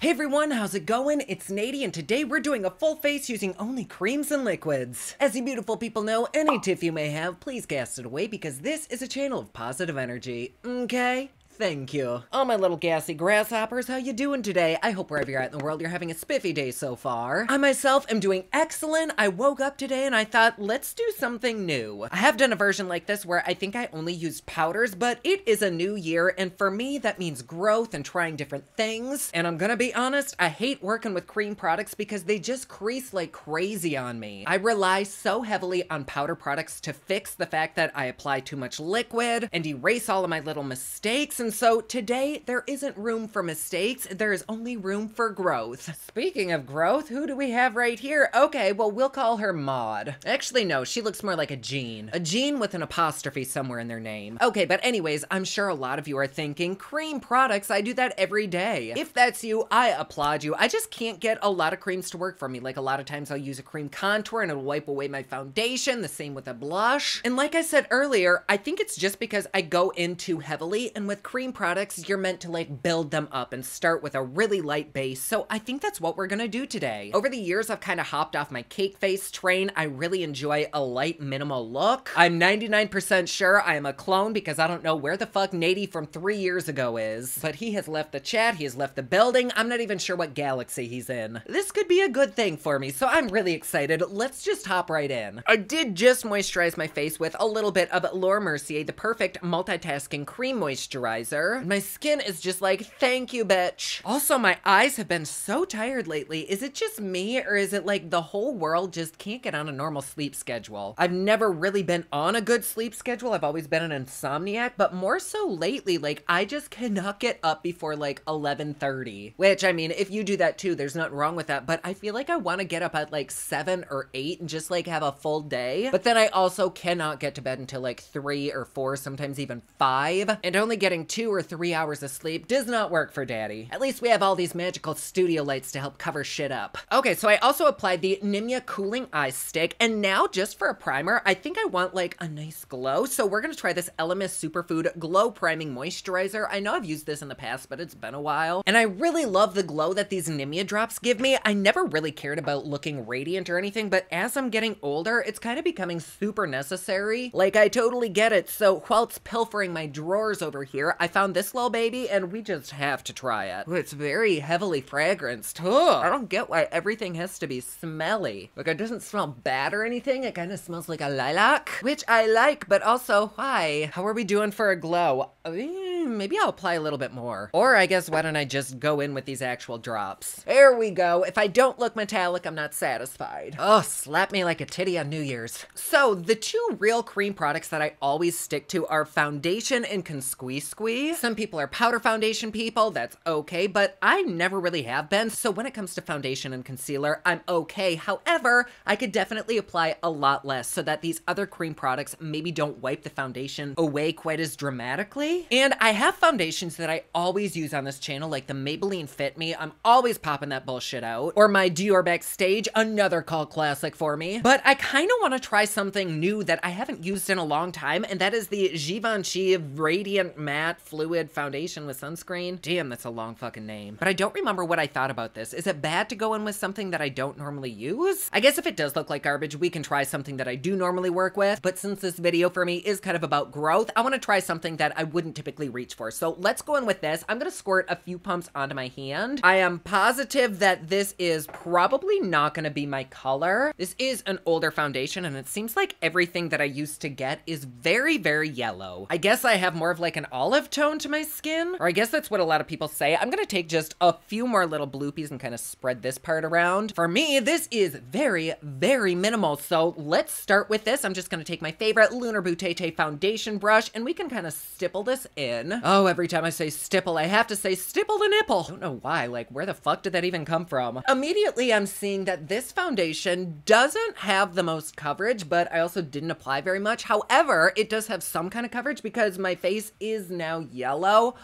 Hey everyone, how's it going? It's Nady, and today we're doing a full face using only creams and liquids. As you beautiful people know, any tiff you may have, please cast it away because this is a channel of positive energy, okay? Thank you. All my little gassy grasshoppers, how you doing today? I hope wherever you're at in the world, you're having a spiffy day so far. I myself am doing excellent. I woke up today and I thought, let's do something new. I have done a version like this where I think I only used powders, but it is a new year, and for me, that means growth and trying different things. And I'm gonna be honest, I hate working with cream products because they just crease like crazy on me. I rely so heavily on powder products to fix the fact that I apply too much liquid and erase all of my little mistakes. And so today, there isn't room for mistakes, there is only room for growth. Speaking of growth, who do we have right here? Okay, well, we'll call her Maud. Actually, no, she looks more like a Jean. A Jean with an apostrophe somewhere in their name. Okay, but anyways, I'm sure a lot of you are thinking, cream products, I do that every day. If that's you, I applaud you. I just can't get a lot of creams to work for me. Like, a lot of times I'll use a cream contour and it'll wipe away my foundation, the same with a blush. And like I said earlier, I think it's just because I go in too heavily, and with cream products, you're meant to like build them up and start with a really light base. So I think that's what we're gonna do today. Over the years, I've kind of hopped off my cake face train. I really enjoy a light minimal look. I'm 99% sure I am a clone because I don't know where the fuck Nady from 3 years ago is, but he has left the chat, he has left the building. I'm not even sure what galaxy he's in. This could be a good thing for me, so I'm really excited. Let's just hop right in. I did just moisturize my face with a little bit of Laura Mercier, the perfect multitasking cream moisturizer. My skin is just like, thank you, bitch. Also, my eyes have been so tired lately. Is it just me, or is it like the whole world just can't get on a normal sleep schedule? I've never really been on a good sleep schedule. I've always been an insomniac, but more so lately, like, I just cannot get up before like 11:30. Which, I mean, if you do that too, there's nothing wrong with that, but I feel like I want to get up at like 7 or 8 and just like have a full day. But then I also cannot get to bed until like 3 or 4, sometimes even 5. And only getting 2 or 3 hours of sleep does not work for daddy. At least we have all these magical studio lights to help cover shit up. Okay, so I also applied the Nimia Cooling Eye Stick, and now just for a primer, I think I want like a nice glow. So we're gonna try this LMS Superfood Glow Priming Moisturizer. I know I've used this in the past, but it's been a while. And I really love the glow that these Nimia drops give me. I never really cared about looking radiant or anything, but as I'm getting older, it's kind of becoming super necessary. Like, I totally get it. So whilst pilfering my drawers over here, I found this little baby, and we just have to try it. Ooh, it's very heavily fragranced. Ugh, I don't get why everything has to be smelly. Like, it doesn't smell bad or anything. It kind of smells like a lilac, which I like, but also, why? How are we doing for a glow? Maybe I'll apply a little bit more. Or I guess, why don't I just go in with these actual drops? There we go. If I don't look metallic, I'm not satisfied. Oh, slap me like a titty on New Year's. So, the two real cream products that I always stick to are foundation and Squee. Some people are powder foundation people, that's okay, but I never really have been, so when it comes to foundation and concealer, I'm okay. However, I could definitely apply a lot less so that these other cream products maybe don't wipe the foundation away quite as dramatically. And I have foundations that I always use on this channel, like the Maybelline Fit Me. I'm always popping that bullshit out. Or my Dior Backstage, another cult classic for me. But I kind of want to try something new that I haven't used in a long time, and that is the Givenchy Radiant Matte Fluid Foundation with Sunscreen. Damn, that's a long fucking name. But I don't remember what I thought about this. Is it bad to go in with something that I don't normally use? I guess if it does look like garbage, we can try something that I do normally work with. But since this video for me is kind of about growth, I want to try something that I wouldn't typically reach for. So let's go in with this. I'm going to squirt a few pumps onto my hand. I am positive that this is probably not going to be my color. This is an older foundation, and it seems like everything that I used to get is very, very yellow. I guess I have more of like an olive tone to my skin, or I guess that's what a lot of people say. I'm going to take just a few more little bloopies and kind of spread this part around. For me, this is very, very minimal. So let's start with this. I'm just going to take my favorite Lunar Boutete foundation brush, and we can kind of stipple this in. Oh, every time I say stipple, I have to say stipple the nipple. I don't know why. Like, where the fuck did that even come from? Immediately, I'm seeing that this foundation doesn't have the most coverage, but I also didn't apply very much. However, it does have some kind of coverage because my face is now yellow.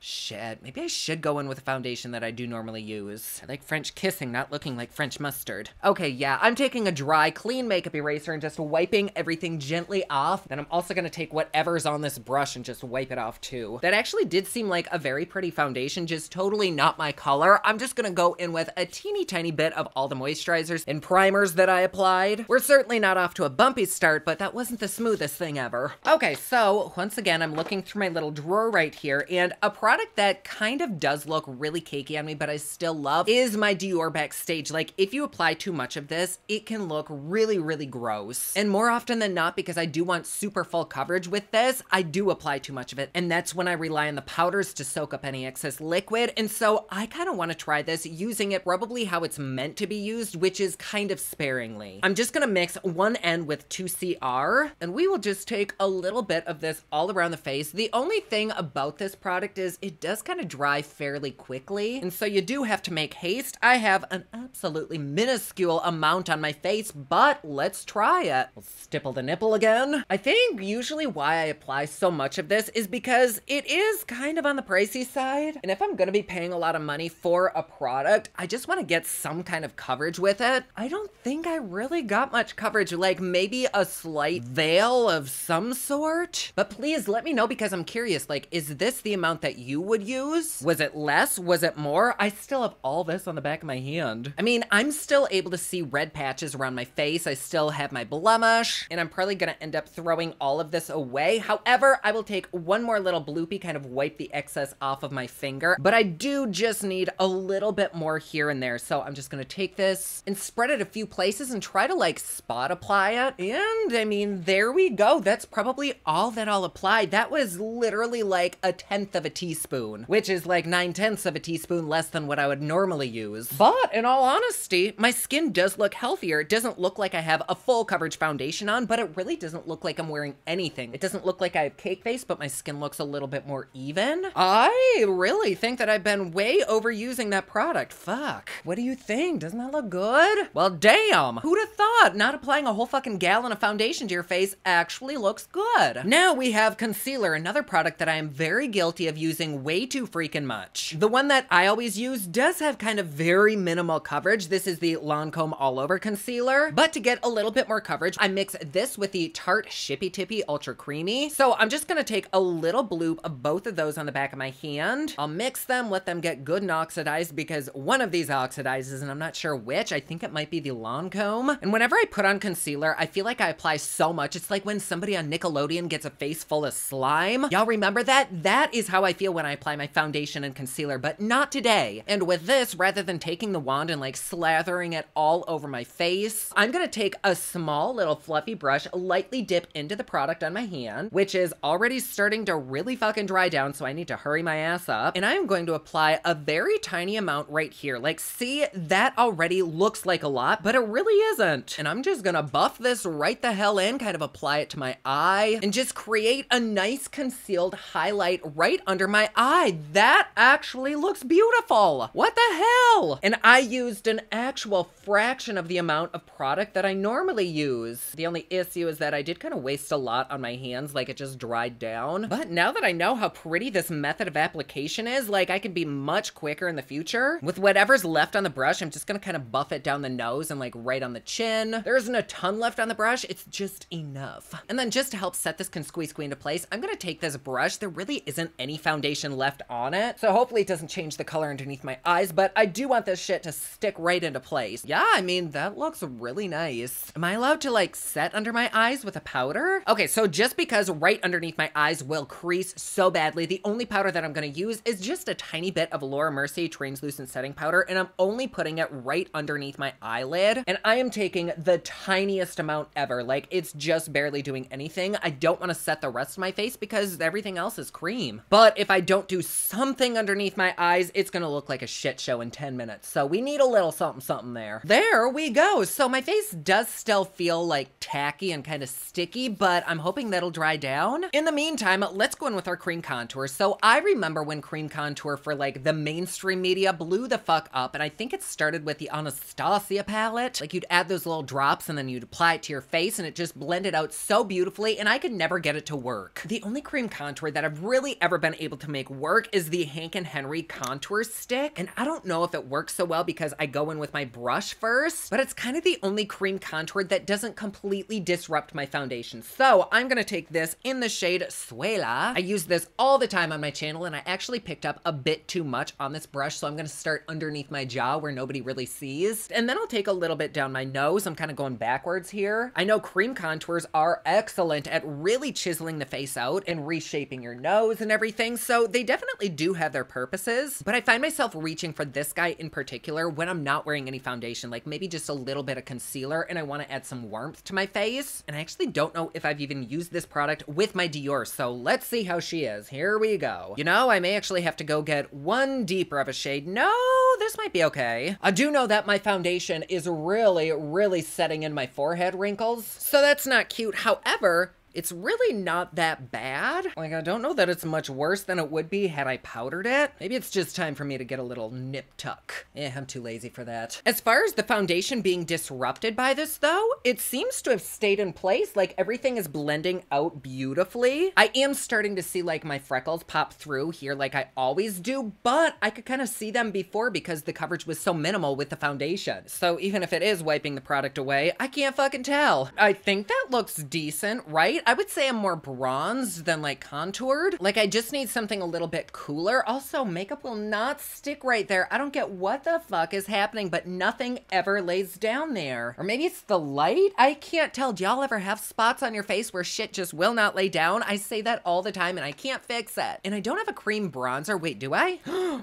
Shit, maybe I should go in with a foundation that I do normally use. I like French kissing, not looking like French mustard. Okay, yeah, I'm taking a dry, clean makeup eraser and just wiping everything gently off. Then I'm also gonna take whatever's on this brush and just wipe it off too. That actually did seem like a very pretty foundation, just totally not my color. I'm just gonna go in with a teeny tiny bit of all the moisturizers and primers that I applied. We're certainly not off to a bumpy start, but that wasn't the smoothest thing ever. Okay, so once again, I'm looking through my little drawer right here, and a product that kind of does look really cakey on me, but I still love, is my Dior Backstage. Like, if you apply too much of this, it can look really, really gross. And more often than not, because I do want super full coverage with this, I do apply too much of it, and that's when I rely on the powders to soak up any excess liquid. And so I kind of want to try this using it probably how it's meant to be used, which is kind of sparingly. I'm just gonna mix 1N with 2CR, and we will just take a little bit of this all around the face. The only thing about this product is it does kind of dry fairly quickly, and so you do have to make haste. I have an absolutely minuscule amount on my face, but let's try it. We'll stipple the nipple again. I think usually why I apply so much of this is because it is kind of on the pricey side, and if I'm gonna be paying a lot of money for a product, I just want to get some kind of coverage with it. I don't think I really got much coverage, like maybe a slight veil of some sort, but please let me know because I'm curious, like, is this the amount that you would use? Was it less? Was it more? I still have all this on the back of my hand. I mean, I'm still able to see red patches around my face. I still have my blemish, and I'm probably gonna end up throwing all of this away. However, I will take one more little bloopy, kind of wipe the excess off of my finger, but I do just need a little bit more here and there. So I'm just gonna take this and spread it a few places and try to like spot apply it. And I mean, there we go. That's probably all that I'll apply. That was literally like 1/10 of a teaspoon, which is like 9/10 of a teaspoon less than what I would normally use. But in all honesty, my skin does look healthier. It doesn't look like I have a full coverage foundation on, but it really doesn't look like I'm wearing anything. It doesn't look like I have cake face, but my skin looks a little bit more even. I really think that I've been way overusing that product. Fuck. What do you think? Doesn't that look good? Well, damn. Who'd have thought not applying a whole fucking gallon of foundation to your face actually looks good? Now we have concealer, another product that I am very guilty of using way too freaking much. The one that I always use does have kind of very minimal coverage. This is the Lancome All Over Concealer, but to get a little bit more coverage, I mix this with the Tarte Shippy Tippy Ultra Creamy. So I'm just gonna take a little bloop of both of those on the back of my hand. I'll mix them, let them get good and oxidized because one of these oxidizes and I'm not sure which. I think it might be the Lancome. And whenever I put on concealer, I feel like I apply so much. It's like when somebody on Nickelodeon gets a face full of slime. Y'all remember that? That is how I feel when I apply my foundation and concealer, but not today. And with this, rather than taking the wand and like slathering it all over my face, I'm gonna take a small little fluffy brush, lightly dip into the product on my hand, which is already starting to really fucking dry down, so I need to hurry my ass up. And I'm going to apply a very tiny amount right here. Like, see, that already looks like a lot, but it really isn't. And I'm just gonna buff this right the hell in, kind of apply it to my eye, and just create a nice concealed highlight right under my eye. That actually looks beautiful. What the hell? And I used an actual fraction of the amount of product that I normally use. The only issue is that I did kind of waste a lot on my hands, like it just dried down. But now that I know how pretty this method of application is, like I can be much quicker in the future. With whatever's left on the brush, I'm just gonna kind of buff it down the nose and like right on the chin. There isn't a ton left on the brush, it's just enough. And then just to help set this squeeze into place, I'm gonna take this brush. There really isn't any foundation left on it, so hopefully it doesn't change the color underneath my eyes, but I do want this shit to stick right into place. Yeah, I mean, that looks really nice. Am I allowed to like set under my eyes with a powder? Okay, so just because right underneath my eyes will crease so badly, the only powder that I'm gonna use is just a tiny bit of Laura Mercier Translucent Setting Powder, and I'm only putting it right underneath my eyelid, and I am taking the tiniest amount ever. Like, it's just barely doing anything. I don't want to set the rest of my face because everything else is cream. But if I don't do something underneath my eyes, it's gonna look like a shit show in 10 minutes. So we need a little something something there. There we go. So my face does still feel like tacky and kind of sticky, but I'm hoping that'll dry down. In the meantime, let's go in with our cream contour. So I remember when cream contour for like the mainstream media blew the fuck up, and I think it started with the Anastasia palette. Like, you'd add those little drops and then you'd apply it to your face and it just blended out so beautifully, and I could never get it to work. The only cream contour that I've really ever been able to to make work is the Hank and Henry contour stick. And I don't know if it works so well because I go in with my brush first, but it's kind of the only cream contour that doesn't completely disrupt my foundation. So I'm gonna take this in the shade Suela. I use this all the time on my channel, and I actually picked up a bit too much on this brush, so I'm gonna start underneath my jaw where nobody really sees. And then I'll take a little bit down my nose. I'm kind of going backwards here. I know cream contours are excellent at really chiseling the face out and reshaping your nose and everything, so they definitely do have their purposes, but I find myself reaching for this guy in particular when I'm not wearing any foundation, like maybe just a little bit of concealer and I want to add some warmth to my face. And I actually don't know if I've even used this product with my Dior, so let's see how she is. Here we go. You know, I may actually have to go get one deeper of a shade. No, this might be okay. I do know that my foundation is really setting in my forehead wrinkles, so that's not cute. However, it's really not that bad. Like, I don't know that it's much worse than it would be had I powdered it. Maybe it's just time for me to get a little nip tuck. I'm too lazy for that. As far as the foundation being disrupted by this though, it seems to have stayed in place. Like, everything is blending out beautifully. I am starting to see like my freckles pop through here like I always do, but I could kind of see them before because the coverage was so minimal with the foundation. So even if it is wiping the product away, I can't fucking tell. I think that looks decent, right? I would say I'm more bronzed than like contoured. Like, I just need something a little bit cooler. Also, makeup will not stick right there. I don't get what the fuck is happening, but nothing ever lays down there. Or maybe it's the light? I can't tell. Do y'all ever have spots on your face where shit just will not lay down? I say that all the time and I can't fix it. And I don't have a cream bronzer. Wait, do I?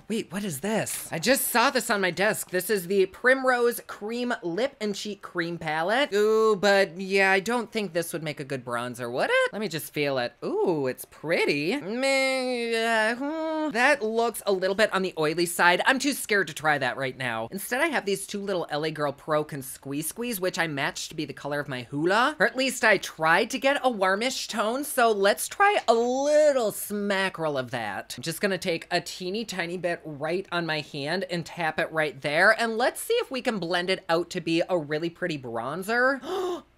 Wait, what is this? I just saw this on my desk. This is the Primrose Cream Lip and Cheek Cream Palette. Ooh, but yeah, I don't think this would make a good bronzer, would it? Let me just feel it. Ooh, it's pretty. That looks a little bit on the oily side. I'm too scared to try that right now. Instead, I have these two little LA Girl Pro Can Squeeze, which I matched to be the color of my hula. Or at least I tried to get a warmish tone, so let's try a little smackerel of that. I'm just gonna take a teeny tiny bit right on my hand and tap it right there, and let's see if we can blend it out to be a really pretty bronzer.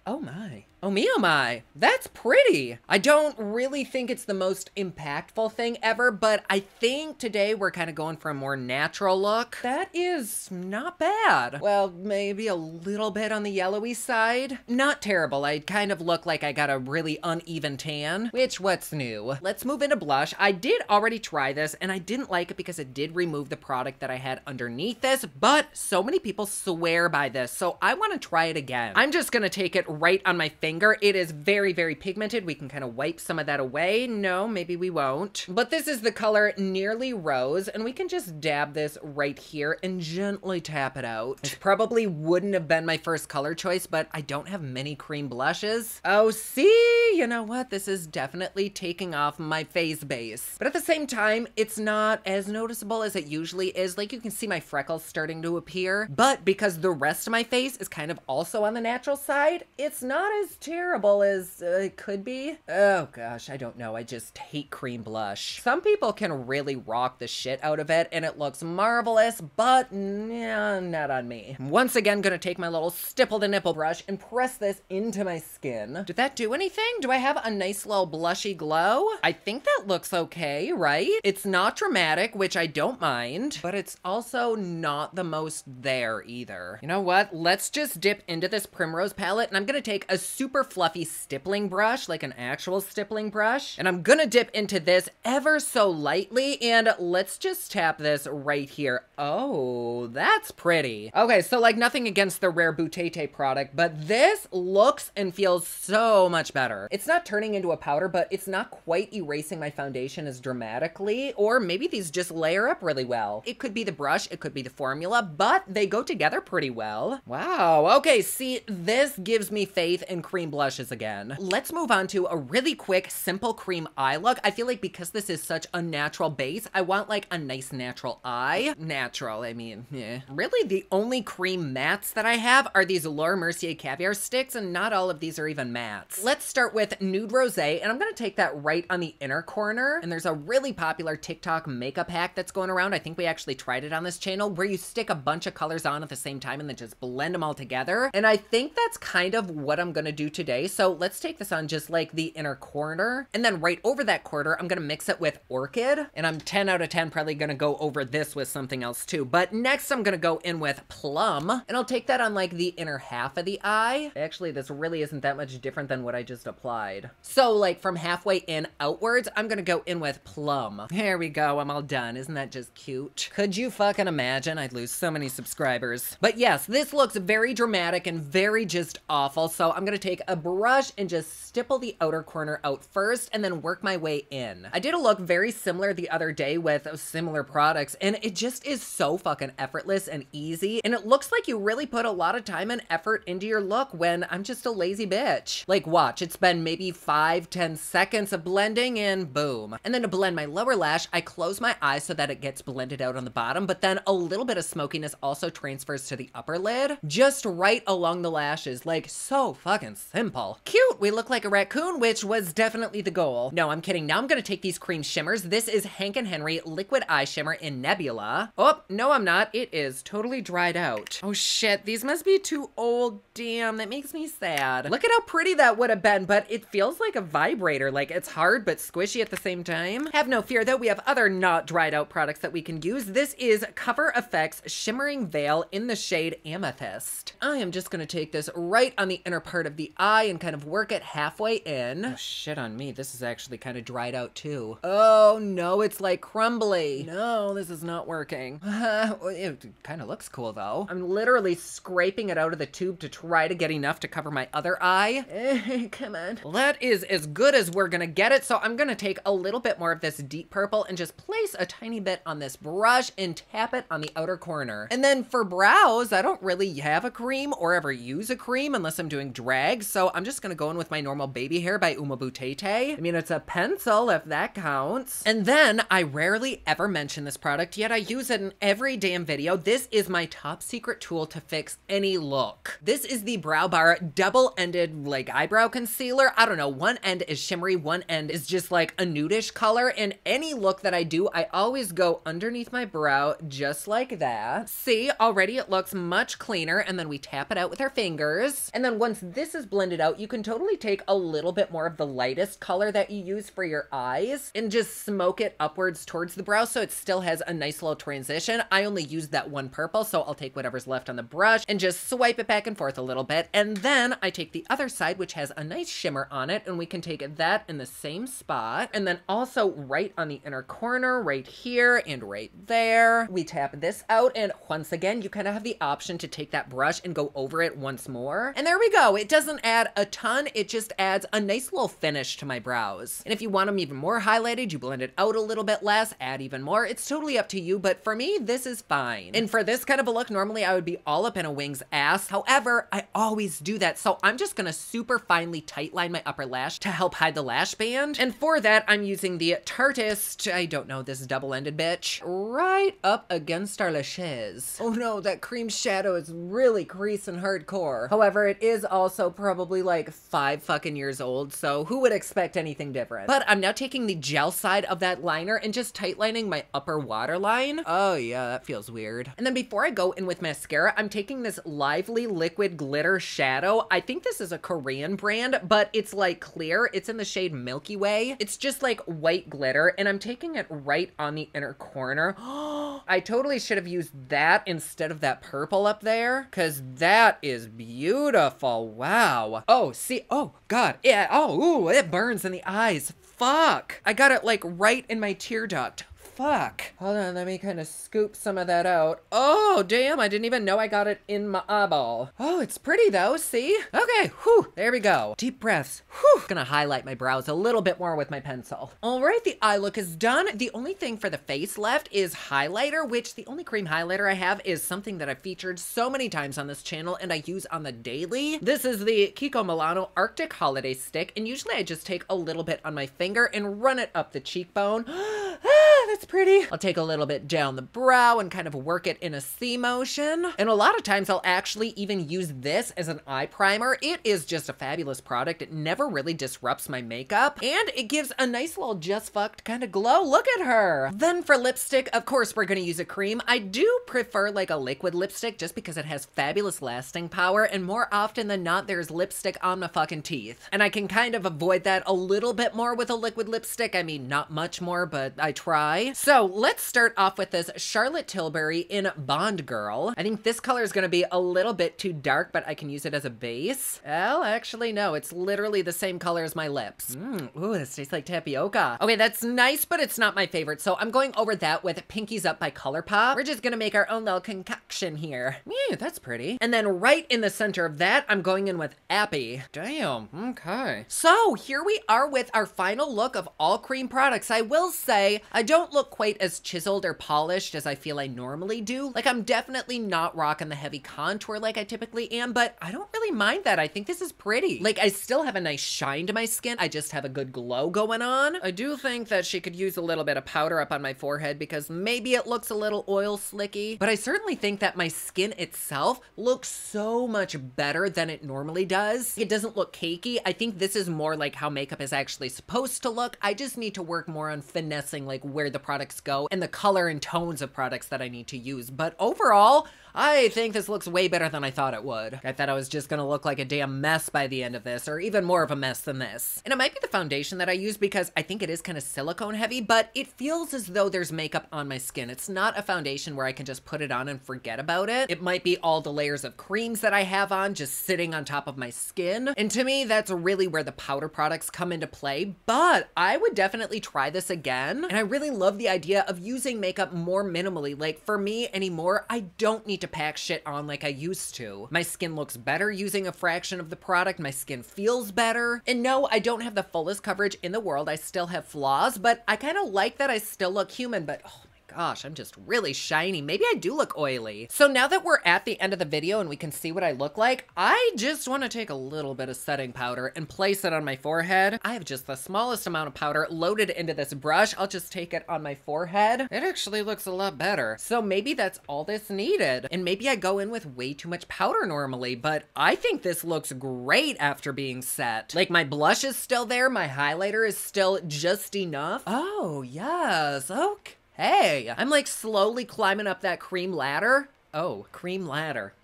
Oh my. Oh me, oh my. That's pretty. I don't really think it's the most impactful thing ever, but I think today we're kind of going for a more natural look. That is not bad. Well, maybe a little bit on the yellowy side. Not terrible. I kind of look like I got a really uneven tan, which what's new? Let's move into blush. I did already try this and I didn't like it because it did remove the product that I had underneath this, but so many people swear by this, so I want to try it again. I'm just gonna take it right on my finger. It is very pigmented. We can kind of wipe some of that away. No, maybe we won't. But this is the color Nearly Rose, and we can just dab this right here and gently tap it out. It probably wouldn't have been my first color choice, but I don't have many cream blushes. Oh, see, you know what? This is definitely taking off my face base. But at the same time, it's not as noticeable as it usually is. Like, you can see my freckles starting to appear, but because the rest of my face is kind of also on the natural side, it's not as terrible as it could be. Oh gosh, I don't know. I just hate cream blush. Some people can really rock the shit out of it and it looks marvelous, but nah, not on me. I'm once again gonna take my little stipple the nipple brush and press this into my skin. Did that do anything? Do I have a nice little blushy glow? I think that looks okay, right? It's not dramatic, which I don't mind, but it's also not the most there either. You know what? Let's just dip into this Primrose palette and I'm gonna take a super fluffy stippling brush, like an actual stippling brush. And I'm gonna dip into this ever so lightly and let's just tap this right here. Oh, that's pretty. Okay, so like nothing against the Rare Boutete product, but this looks and feels so much better. It's not turning into a powder, but it's not quite erasing my foundation as dramatically, or maybe these just layer up really well. It could be the brush, it could be the formula, but they go together pretty well. Wow, okay, see, this gives me faith in cream blushes again. Let's move on to a really quick, simple cream eye look. I feel like because this is such a natural base, I want like a nice natural eye. Natural, I mean, yeah. Really, the only cream mattes that I have are these Mercier Caviar sticks, and not all of these are even mattes. Let's start with with Nude Rosé, and I'm gonna take that right on the inner corner. And there's a really popular TikTok makeup hack that's going around. I think we actually tried it on this channel, where you stick a bunch of colors on at the same time and then just blend them all together. And I think that's kind of what I'm gonna do today. So let's take this on just like the inner corner, and then right over that corner, I'm gonna mix it with Orchid. And I'm 10 out of 10 probably gonna go over this with something else too. But next I'm gonna go in with Plum, and I'll take that on like the inner half of the eye. Actually, this really isn't that much different than what I just applied. So like from halfway in outwards, I'm gonna go in with Plum. There we go, I'm all done. Isn't that just cute? Could you fucking imagine? I'd lose so many subscribers. But yes, this looks very dramatic and very just awful. So I'm gonna take a brush and just stipple the outer corner out first and then work my way in. I did a look very similar the other day with similar products, and it just is so fucking effortless and easy. And it looks like you really put a lot of time and effort into your look when I'm just a lazy bitch. Like watch, it's been maybe 5-10 seconds of blending and boom. And then to blend my lower lash, I close my eyes so that it gets blended out on the bottom, but then a little bit of smokiness also transfers to the upper lid, just right along the lashes. Like so fucking simple. Cute, we look like a raccoon, which was definitely the goal. No, I'm kidding. Now I'm gonna take these cream shimmers. This is Hank & Henry Liquid Eye Shimmer in Nebula. Oh, no I'm not. It is totally dried out. Oh shit, these must be too old. Damn, that makes me sad. Look at how pretty that would have been, but it feels like a vibrator. Like it's hard but squishy at the same time. Have no fear though, we have other not dried out products that we can use. This is Cover FX Shimmering Veil in the shade Amethyst. I am just gonna take this right on the inner part of the eye and kind of work it halfway in. Oh shit on me, this is actually kind of dried out too. Oh no, it's like crumbly. No, this is not working. It kind of looks cool though. I'm literally scraping it out of the tube to try to get enough to cover my other eye. Come on. Well, that is as good as we're gonna get it. So I'm gonna take a little bit more of this deep purple and just place a tiny bit on this brush and tap it on the outer corner. And then for brows, I don't really have a cream or ever use a cream unless I'm doing drag. So I'm just gonna go in with my normal baby hair by Uma Butete. I mean, it's a pencil if that counts. And then I rarely ever mention this product, yet I use it in every damn video. This is my top secret tool to fix any look. This is the Brow Bar double-ended like eyebrow concealer. I don't know, one end is shimmery, one end is just like a nudish color. And any look that I do, I always go underneath my brow just like that. See, already it looks much cleaner, and then we tap it out with our fingers. And then once this is blended out, you can totally take a little bit more of the lightest color that you use for your eyes and just smoke it upwards towards the brow so it still has a nice little transition. I only used that one purple, so I'll take whatever's left on the brush and just swipe it back and forth a little bit. And then I take the other side, which has a nice shimmer on it, and we can take that in the same spot. And then also right on the inner corner, right here and right there, we tap this out. And once again, you kind of have the option to take that brush and go over it once more. And there we go. It doesn't add a ton. It just adds a nice little finish to my brows. And if you want them even more highlighted, you blend it out a little bit less, add even more. It's totally up to you, but for me, this is fine. And for this kind of a look, normally I would be all up in a wing's ass. However, I always do that. So I'm just gonna super finely tight line my upper lash to help hide the lash band. And for that, I'm using the Tartist, I don't know, this double-ended bitch, right up against our lashes. Oh no, that cream shadow is really creasing hardcore. However, it is also probably like 5 fucking years old, so who would expect anything different? But I'm now taking the gel side of that liner and just tight lining my upper waterline. Oh yeah, that feels weird. And then before I go in with mascara, I'm taking this Lively Liquid Glitter Shadow. I think this is a Korean brand, but it's like clear. It's in the shade Milky Way. It's just like white glitter, and I'm taking it right on the inner corner. I totally should have used that instead of that purple up there, because that is beautiful. Wow. Oh, see, oh God, yeah, oh, ooh, it burns in the eyes. Fuck. I got it like right in my tear duct. Fuck. Hold on, let me kind of scoop some of that out. Oh, damn, I didn't even know I got it in my eyeball. Oh, it's pretty though, see? Okay, whew, there we go. Deep breaths, whew. Gonna highlight my brows a little bit more with my pencil. All right, the eye look is done. The only thing for the face left is highlighter, which the only cream highlighter I have is something that I've featured so many times on this channel and I use on the daily. This is the Kiko Milano Arctic Holiday Stick, and usually I just take a little bit on my finger and run it up the cheekbone. Ah, that's that's pretty. I'll take a little bit down the brow and kind of work it in a C motion. And a lot of times I'll actually even use this as an eye primer. It is just a fabulous product. It never really disrupts my makeup, and it gives a nice little just fucked kind of glow. Look at her. Then for lipstick, of course, we're gonna use a cream. I do prefer like a liquid lipstick just because it has fabulous lasting power, and more often than not, there's lipstick on my fucking teeth. And I can kind of avoid that a little bit more with a liquid lipstick. I mean, not much more, but I try. So let's start off with this Charlotte Tilbury in Bond Girl. I think this color is gonna be a little bit too dark, but I can use it as a base. Well, actually, no, it's literally the same color as my lips. Ooh, this tastes like tapioca. Okay, that's nice, but it's not my favorite. So I'm going over that with Pinkies Up by ColourPop. We're just gonna make our own little concoction here. Yeah, that's pretty. And then right in the center of that, I'm going in with Appy. Damn, okay. So here we are with our final look of all cream products. I will say, I don't look quite as chiseled or polished as I feel I normally do. Like, I'm definitely not rocking the heavy contour like I typically am, but I don't really mind that. I think this is pretty. Like, I still have a nice shine to my skin. I just have a good glow going on. I do think that she could use a little bit of powder up on my forehead because maybe it looks a little oil slicky, but I certainly think that my skin itself looks so much better than it normally does. It doesn't look cakey. I think this is more like how makeup is actually supposed to look. I just need to work more on finessing like where the products go and the color and tones of products that I need to use. But overall, I think this looks way better than I thought it would. I thought I was just gonna look like a damn mess by the end of this, or even more of a mess than this. And it might be the foundation that I use because I think it is kind of silicone heavy, but it feels as though there's makeup on my skin. It's not a foundation where I can just put it on and forget about it. It might be all the layers of creams that I have on just sitting on top of my skin. And to me, that's really where the powder products come into play, but I would definitely try this again. And I really love the idea of using makeup more minimally. Like for me anymore, I don't need to pack shit on like I used to. My skin looks better using a fraction of the product. My skin feels better. And no, I don't have the fullest coverage in the world. I still have flaws, but I kind of like that I still look human, but oh gosh, I'm just really shiny. Maybe I do look oily. So now that we're at the end of the video and we can see what I look like, I just want to take a little bit of setting powder and place it on my forehead. I have just the smallest amount of powder loaded into this brush. I'll just take it on my forehead. It actually looks a lot better. So maybe that's all this needed. And maybe I go in with way too much powder normally, but I think this looks great after being set. Like my blush is still there. My highlighter is still just enough. Oh, yes. Okay. Hey, I'm like slowly climbing up that cream ladder. Oh, cream ladder.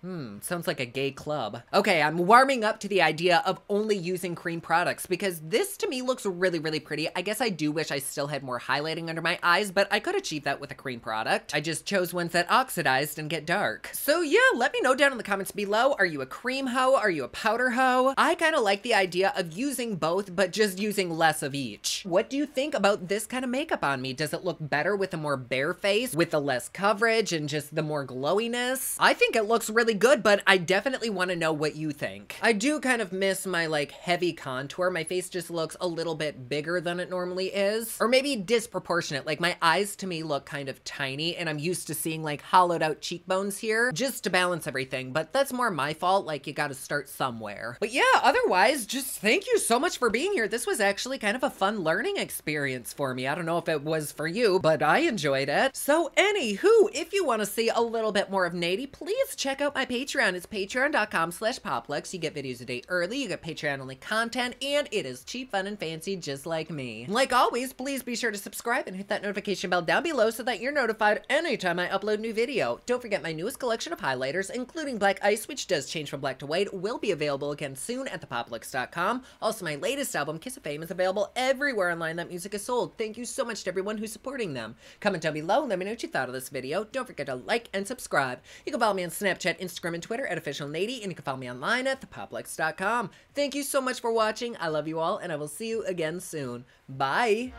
Sounds like a gay club. Okay, I'm warming up to the idea of only using cream products because this to me looks really, really pretty. I guess I do wish I still had more highlighting under my eyes, but I could achieve that with a cream product. I just chose ones that oxidized and get dark. So yeah, let me know down in the comments below. Are you a cream hoe? Are you a powder hoe? I kind of like the idea of using both, but just using less of each. What do you think about this kind of makeup on me? Does it look better with a more bare face, with the less coverage and just the more glowiness? I think it looks really good, but I definitely want to know what you think. I do kind of miss my like heavy contour. My face just looks a little bit bigger than it normally is, or maybe disproportionate. Like my eyes to me look kind of tiny and I'm used to seeing like hollowed out cheekbones here just to balance everything, but that's more my fault. Like you got to start somewhere. But yeah, otherwise, just thank you so much for being here. This was actually kind of a fun learning experience for me. I don't know if it was for you, but I enjoyed it. So anywho, if you want to see a little bit more of Nady, please check out my Patreon. It's patreon.com/Poplux. You get videos a day early, you get Patreon only content, and it is cheap, fun, and fancy just like me. Like always, please be sure to subscribe and hit that notification bell down below so that you're notified anytime I upload a new video. Don't forget my newest collection of highlighters, including Black Ice, which does change from black to white, will be available again soon at thepoplux.com. Also, my latest album, Kiss of Fame, is available everywhere online that music is sold. Thank you so much to everyone who's supporting them. Comment down below and let me know what you thought of this video. Don't forget to like and subscribe. You can follow me on Snapchat, Instagram, and Twitter at officialnady, and you can follow me online at thepoplux.com. Thank you so much for watching. I love you all, and I will see you again soon. Bye!